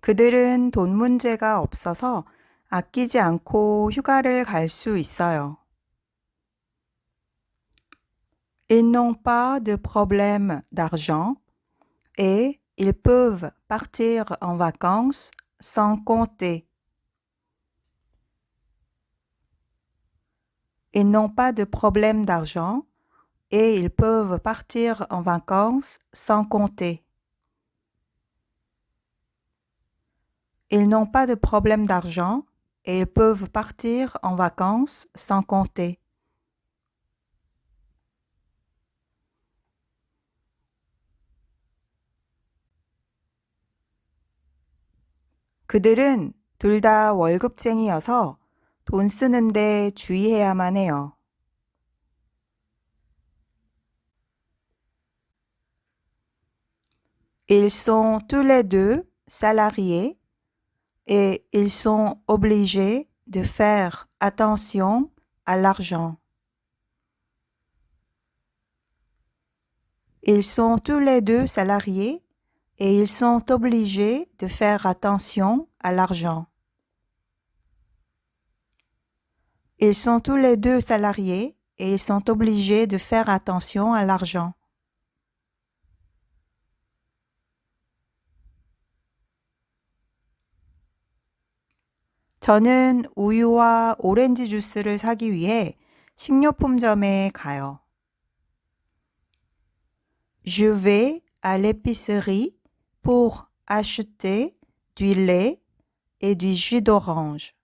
그들은 돈 문제가 없어서 아끼지 않고 휴가를 갈 수 있어요. Ils n'ont pas de problème d'argent et ils peuvent partir en vacances sans compter. Ils n'ont pas de problème d'argent et ils peuvent partir en vacances sans compter. Ils n'ont pas de problème d'argent et ils peuvent partir en vacances sans compter. 그들은 둘 다 월급쟁이여서 돈 쓰는데 주의해야만 해요. Ils sont tous les deux salariés et ils sont obligés de faire attention à l'argent. Ils sont tous les deux salariés et ils sont obligés de faire attention à l'argent. Ils sont tous les deux salariés et ils sont obligés de faire attention à l'argent. 저는 우유와 오렌지 주스를 사기 위해 식료품점에 가요. Je vais à l'épicerie pour acheter du lait et du jus d'orange.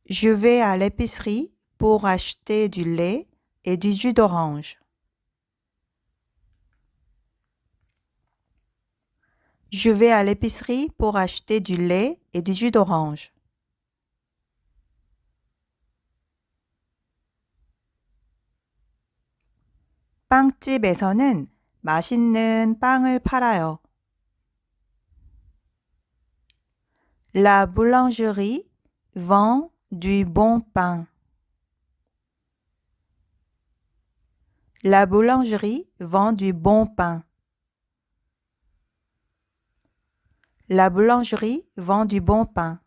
Je vais à l'épicerie pour acheter du lait et du jus d'orange. Je vais à l'épicerie pour acheter du lait et du jus d'orange. 빵집에서는 맛있는 빵을 팔아요. La boulangerie vend du bon pain. La boulangerie vend du bon pain. La boulangerie vend du bon pain.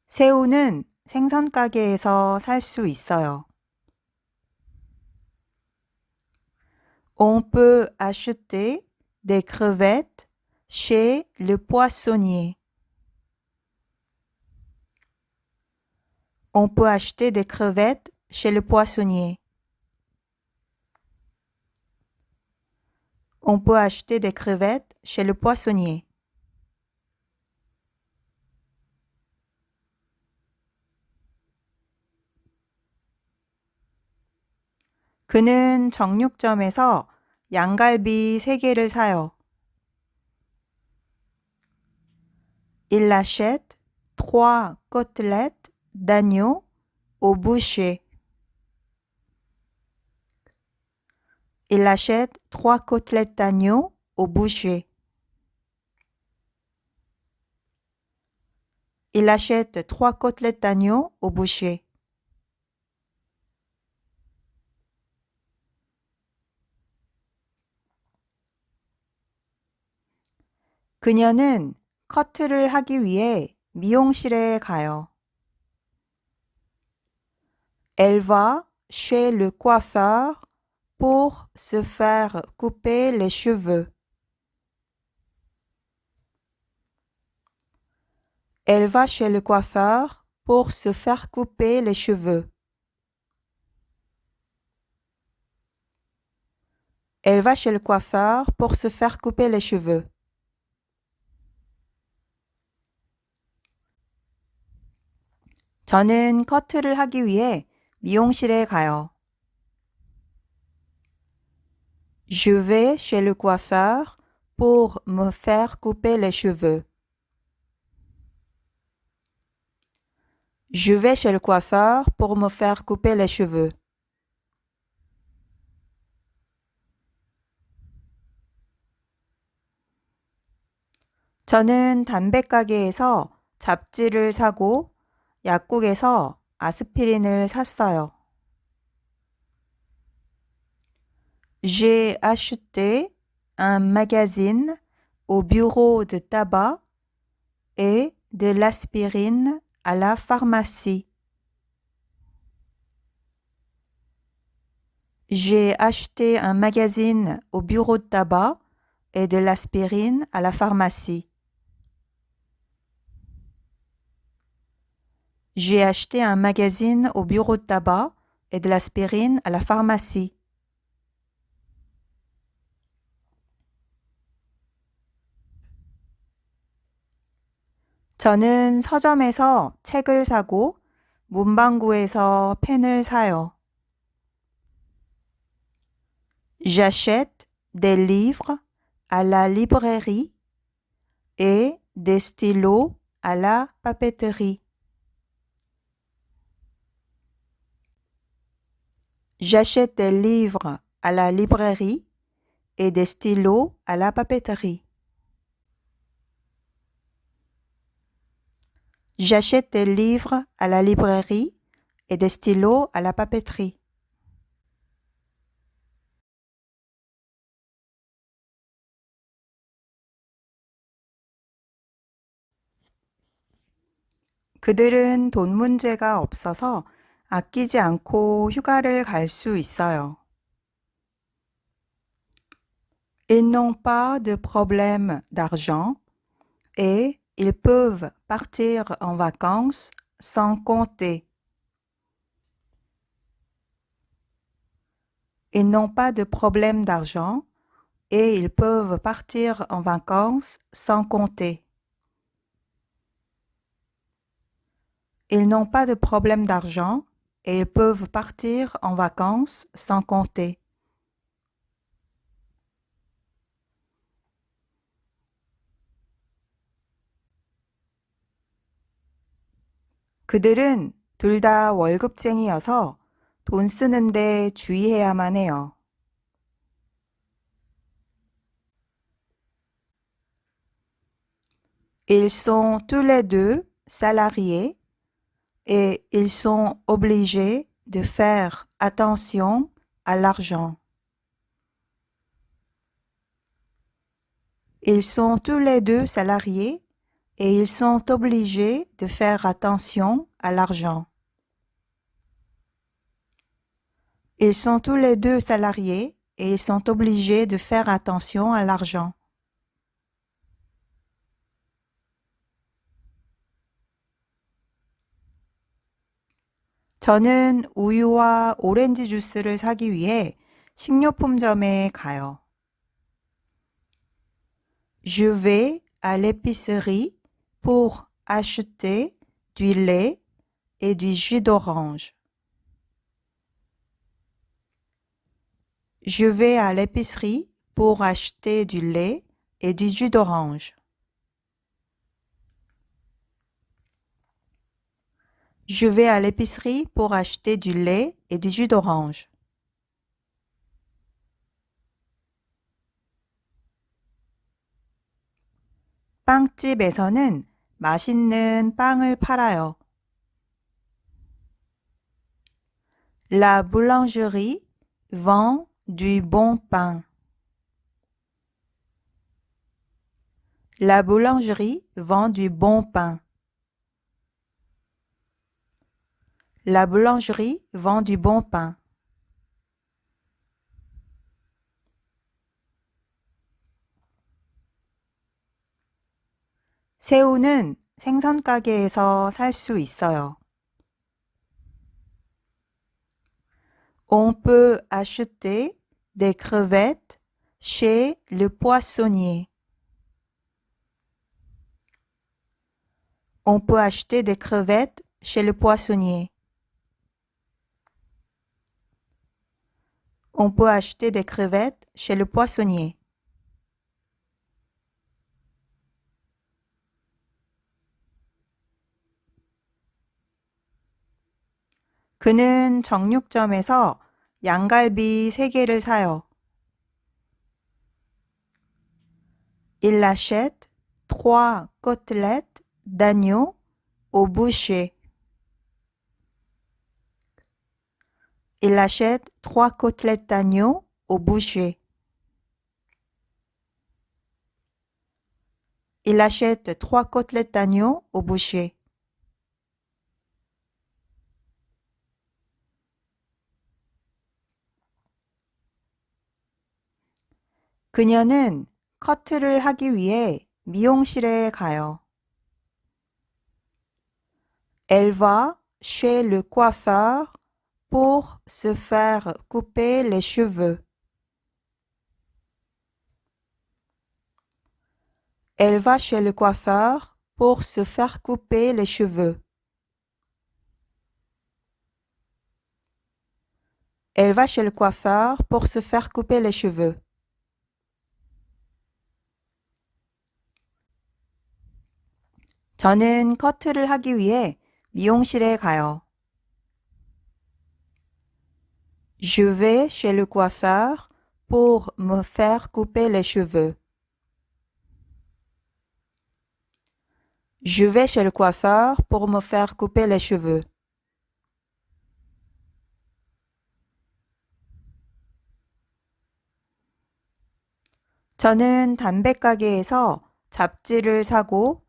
새우는 생선 가게에서 살 수 있어요. On peut acheter des crevettes chez le poissonnier. On peut acheter des crevettes chez le poissonnier. On peut acheter des crevettes chez le poissonnier. 그는 정육점에서 양갈비 3개를 사요. Il achète 3 côtelettes d'agneau au boucher. Il achète 3 côtelettes d'agneau au boucher. Il achète 3 côtelettes d'agneau au boucher. 그녀는 커트를 하기 위해 미용실에 가요. Elle va chez le coiffeur pour se faire couper les cheveux. Elle va chez le coiffeur pour se faire couper les cheveux. Elle va chez le coiffeur pour se faire couper les cheveux. 저는 커트를 하기 위해 미용실에 가요. Je vais chez le coiffeur pour me faire couper les cheveux. Je vais chez le coiffeur pour me faire couper les cheveux. 저는 담배 가게에서 잡지를 사고 약국에서 아스피린을 샀어요. J'ai acheté un magazine au bureau de tabac et de l'aspirine à la pharmacie. J'ai acheté un magazine au bureau de tabac et de l'aspirine à la pharmacie. J'ai acheté un magazine au bureau de tabac et de l'aspirine à la pharmacie. 저는 서점에서 책을 사고 문방구에서 펜을 사요. J'achète des livres à la librairie et des stylos à la papeterie. J'achète des livres à la librairie et des stylos à la papeterie. J'achète des livres à la librairie et des stylos à la papeterie. 그들은 돈 문제가 없어서 아끼지 않고 휴가를 갈 수 있어요. Ils n'ont pas de problème d'argent et ils peuvent partir en vacances sans compter. Ils n'ont pas de problème d'argent et ils peuvent partir en vacances sans compter. Ils n'ont pas de problème d'argent et ils peuvent partir en vacances sans compter. 그들은 둘 다 월급쟁이여서 돈 쓰는데 주의해야만 해요. Ils sont tous les deux salariés et ils sont obligés de faire attention à l'argent. Ils sont tous les deux salariés et ils sont obligés de faire attention à l'argent. Ils sont tous les deux salariés et ils sont obligés de faire attention à l'argent. 저는 우유와 오렌지 주스를 사기 위해 식료품점에 가요. Je vais à l'épicerie pour acheter du lait et du jus d'orange. Je vais à l'épicerie pour acheter du lait et du jus d'orange. Je vais à l'épicerie pour acheter du lait et du jus d'orange. 빵집에서는 맛있는 빵을 팔아요. La boulangerie vend du bon pain. La boulangerie vend du bon pain. La boulangerie vend du bon pain. 새우는 생선 가게에서 살 수 있어요. On peut acheter des crevettes chez le poissonnier. On peut acheter des crevettes chez le poissonnier. On peut acheter des crevettes chez le poissonnier. 그는 정육점에서 양갈비 3개를 사요. Il achète 3 côtelettes d'agneau au boucher. Il achète 3 côtelettes d'agneau au boucher. Il achète 3 côtelettes d'agneau au boucher. 그녀는 커트를 하기 위해 미용실에 가요. Elle va chez le coiffeur pour se faire couper les cheveux. Elle va chez le coiffeur pour se faire couper les cheveux. Elle va chez le coiffeur pour se faire couper les cheveux. 저는 커트를 하기 위해 미용실에 가요. Je vais chez le coiffeur pour me faire couper les cheveux. Je vais chez le coiffeur pour me faire couper les cheveux. 저는 담배가게에서 잡지를 사고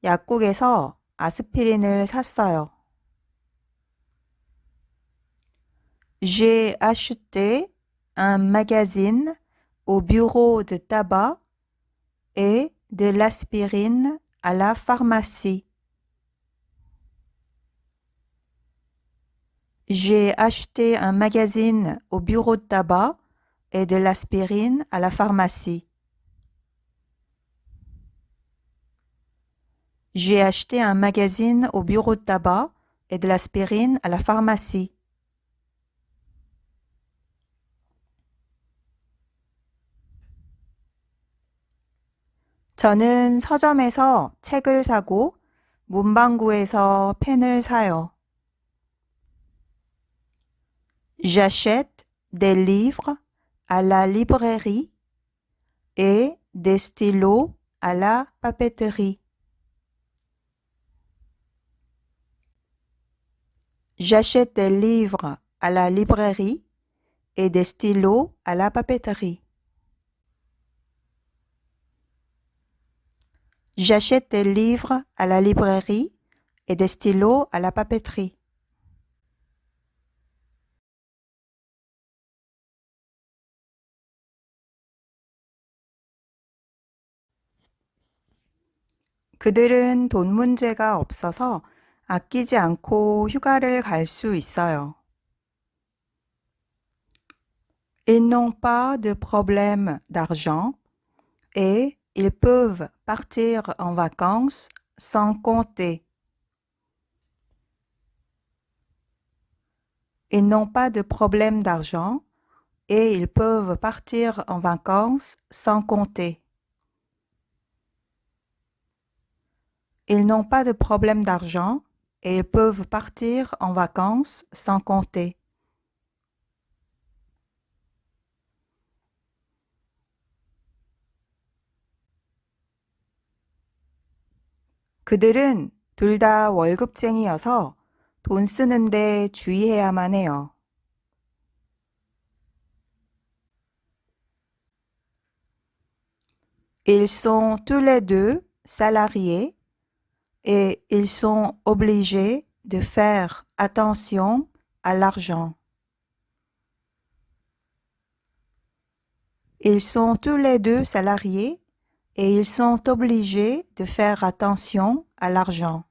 약국에서 아스피린을 샀어요. J'ai acheté un magazine au bureau de tabac et de l'aspirine à la pharmacie. J'ai acheté un magazine au bureau de tabac et de l'aspirine à la pharmacie. J'ai acheté un magazine au bureau de tabac et de l'aspirine à la pharmacie. 저는 서점에서 책을 사고 문방구에서 펜을 사요. J'achète des livres à la librairie et des stylos à la papeterie. J'achète des livres à la librairie et des stylos à la papeterie. J'achète des livres à la librairie et des stylos à la papeterie. 그들은 돈 문제가 없어서 아끼지 않고 휴가를 갈 수 있어요. Ils n'ont pas de problème d'argent et ils peuvent partir en vacances sans compter. Ils n'ont pas de problème d'argent et ils peuvent partir en vacances sans compter. Ils n'ont pas de problème d'argent et ils peuvent partir en vacances sans compter. 그들은 둘 다 월급쟁이여서 돈 쓰는데 주의해야만 해요. Ils sont tous les deux salariés et ils sont obligés de faire attention à l'argent. Ils sont tous les deux salariés et ils sont obligés de faire attention à l'argent.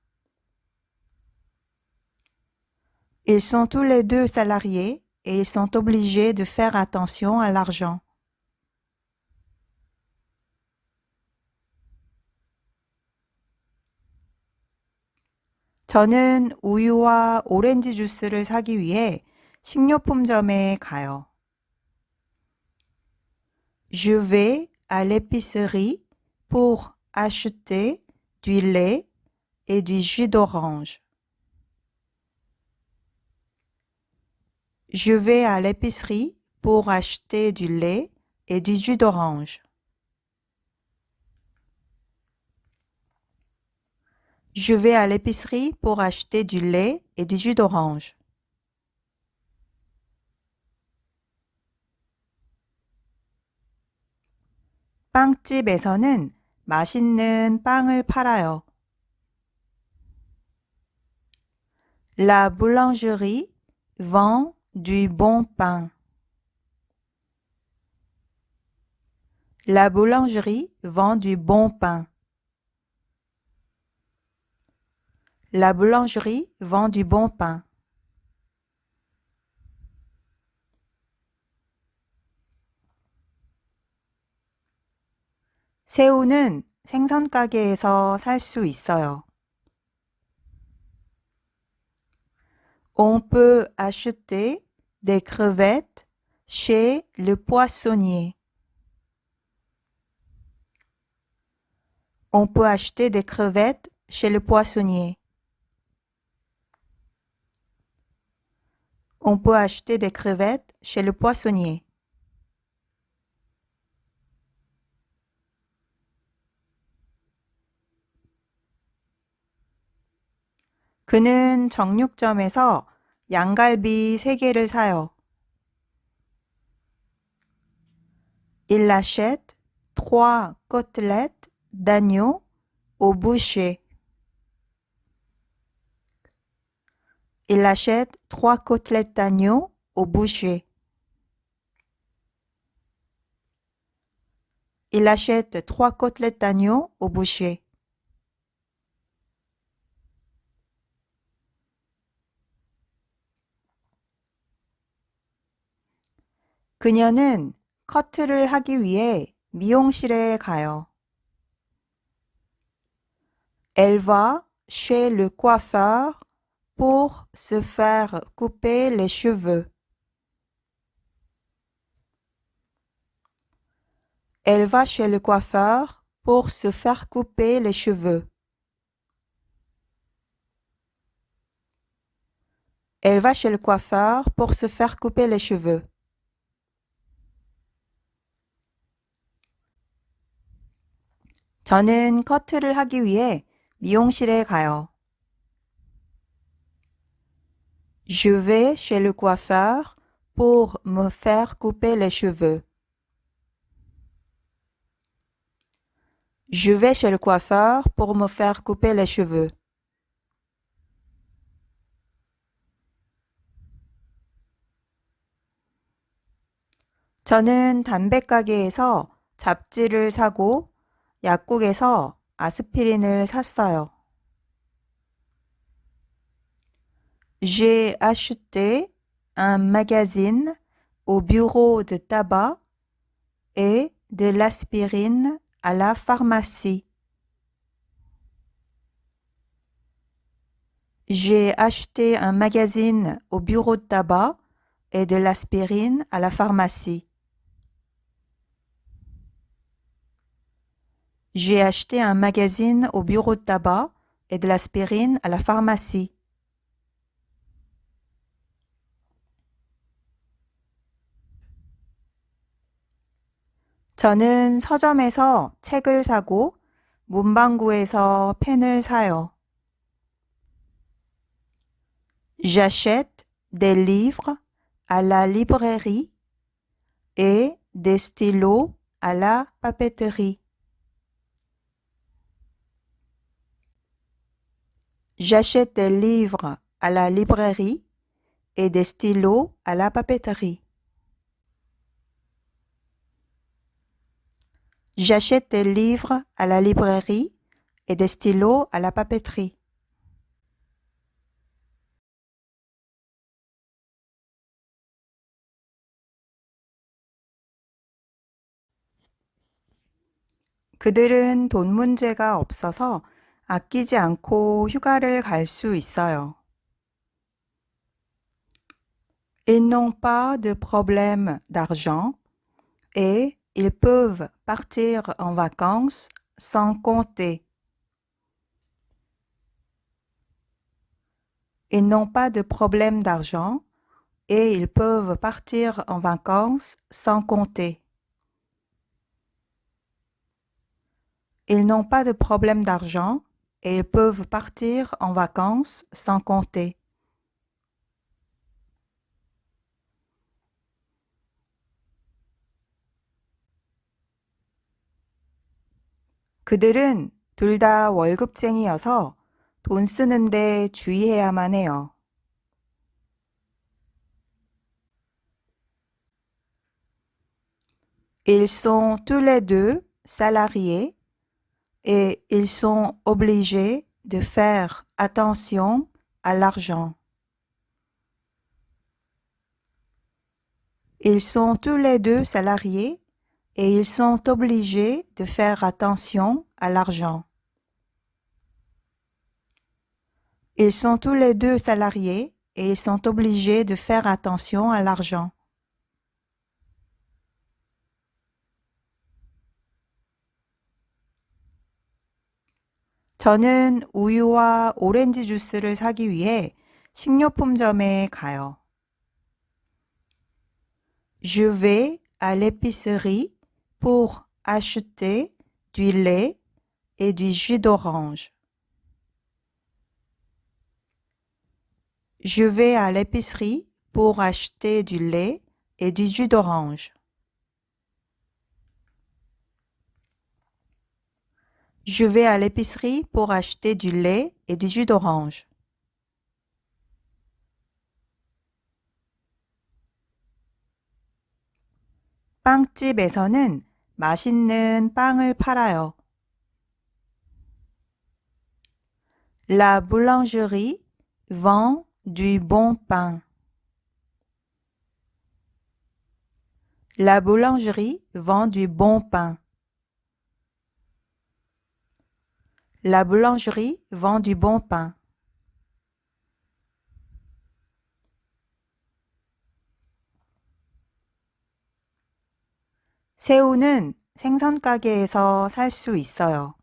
Ils sont tous les deux salariés et ils sont obligés de faire attention à l'argent. 저는 우유와 오렌지 주스를 사기 위해 식료품점에 가요. Je vais à l'épicerie pour acheter du lait et du jus d'orange. Je vais à l'épicerie pour acheter du lait et du jus d'orange. Je vais à l'épicerie pour acheter du lait et du jus d'orange. 빵집에서는 맛있는 빵을 팔아요. La boulangerie vend du bon pain. La boulangerie vend du bon pain. La boulangerie vend du bon pain. 새우는 생선 가게에서 살 수 있어요. On peut acheter des crevettes chez le poissonnier. On peut acheter des crevettes chez le poissonnier. On peut acheter des crevettes chez le poissonnier. 그는 정육점에서 양갈비 3개를 사요. Il achète 3 côtelettes d'agneau au boucher. Il achète 3 côtelettes d'agneau au boucher. Il achète 3 côtelettes d'agneau au boucher. 그녀는 커트를 하기 위해 미용실에 가요. Elle va chez le coiffeur pour se faire couper les cheveux. Elle va chez le coiffeur pour se faire couper les cheveux. Elle va chez le coiffeur pour se faire couper les cheveux. 저는 커트를 하기 위해 미용실에 가요. Je vais chez le coiffeur pour me faire couper les cheveux. Je vais chez le coiffeur pour me faire couper les cheveux. 저는 담배가게에서 잡지를 사고 약국에서 아스피린을 샀어요. J'ai acheté un magazine au bureau de tabac et de l'aspirine à la pharmacie. J'ai acheté un magazine au bureau de tabac et de l'aspirine à la pharmacie. J'ai acheté un magazine au bureau de tabac et de l'aspirine à la pharmacie. 저는 서점에서 책을 사고 문방구에서 펜을 사요. J'achète des livres à la librairie et des stylos à la papeterie. J'achète des livres à la librairie et des stylos à la papeterie. J'achète des livres à la librairie et des stylos à la papeterie. 그들은 돈 문제가 없어서 아끼지 않고 휴가를 갈 수 있어요. Ils n'ont pas de problème d'argent et ils peuvent partir en vacances sans compter. Ils n'ont pas de problème d'argent et ils peuvent partir en vacances sans compter. Ils n'ont pas de problème d'argent et ils peuvent partir en vacances sans compter. 그들은 둘 다 월급쟁이여서 돈 쓰는데 주의해야만 해요. Ils sont tous les deux salariés et ils sont obligés de faire attention à l'argent. Ils sont tous les deux salariés et ils sont obligés de faire attention à l'argent. Ils sont tous les deux salariés et ils sont obligés de faire attention à l'argent. 저는 우유와 오렌지 주스를 사기 위해 식료품점에 가요. Je vais à l'épicerie pour acheter du lait et du jus d'orange. Je vais à l'épicerie pour acheter du lait et du jus d'orange. Je vais à l'épicerie pour acheter du lait et du jus d'orange. 빵집에서는 맛있는 빵을 팔아요. La boulangerie vend du bon pain. La boulangerie vend du bon pain. La boulangerie vend du bon pain. 새우는 생선 가게에서 살 수 있어요.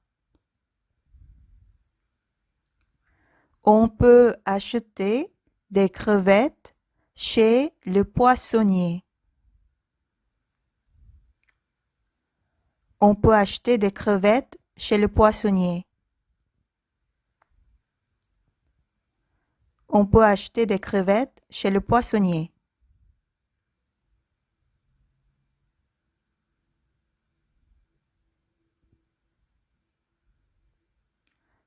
On peut acheter des crevettes chez le poissonnier. On peut acheter des crevettes chez le poissonnier. On peut acheter des crevettes chez le poissonnier.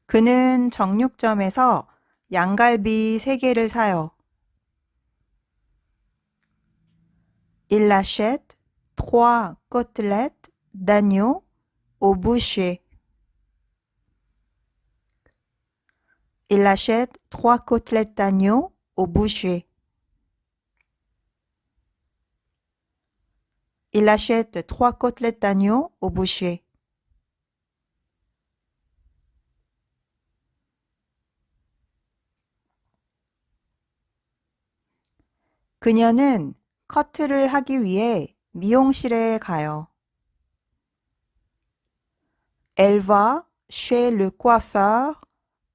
그는 정육점에서 양갈비 3개를 사요. Il achète 3 côtelettes d'agneau au boucher. Il achète 3 côtelettes d'agneau au boucher. Il achète 3 côtelettes d'agneau au boucher. 그녀는 커트를 하기 위해 미용실에 가요. Elle va chez le coiffeur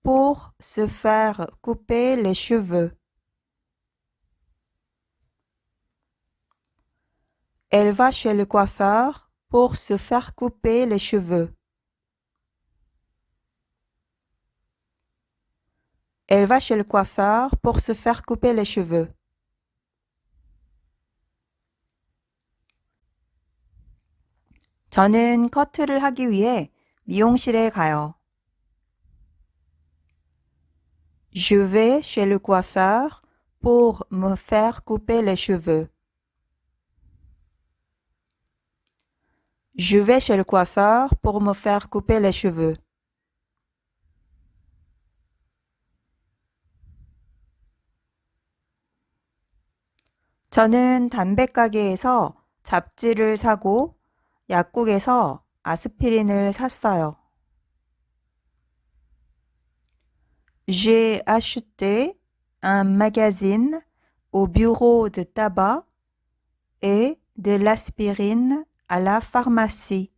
pour se faire couper les cheveux. Elle va chez le coiffeur pour se faire couper les cheveux. Elle va chez le coiffeur pour se faire couper les cheveux. 저는 커트를 하기 위해 미용실에 가요. Je vais chez le coiffeur pour me faire couper les cheveux. Je vais chez le coiffeur pour me faire couper les cheveux. 저는 담배가게에서 잡지를 사고 약국에서 아스피린을 샀어요. J'ai acheté un magazine au bureau de tabac et de l'aspirine à la pharmacie.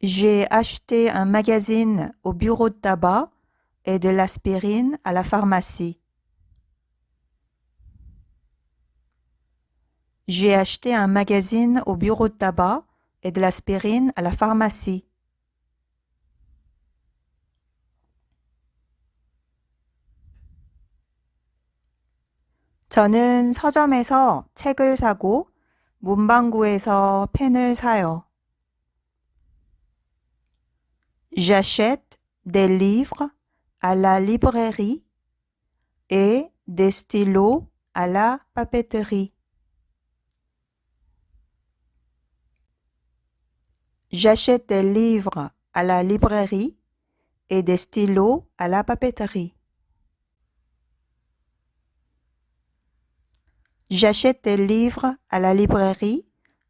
J'ai acheté un magazine au bureau de tabac et de l'aspirine à la pharmacie. J'ai acheté un magazine au bureau de tabac et de l'aspirine à la pharmacie. 저는 서점에서 책을 사고 문방구에서 펜을 사요. J'achète des livres à la librairie et des stylos à la papeterie. J'achète des livres à la librairie et des stylos à la papeterie. J'achète des livres à la librairie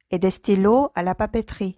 et des stylos à la papeterie.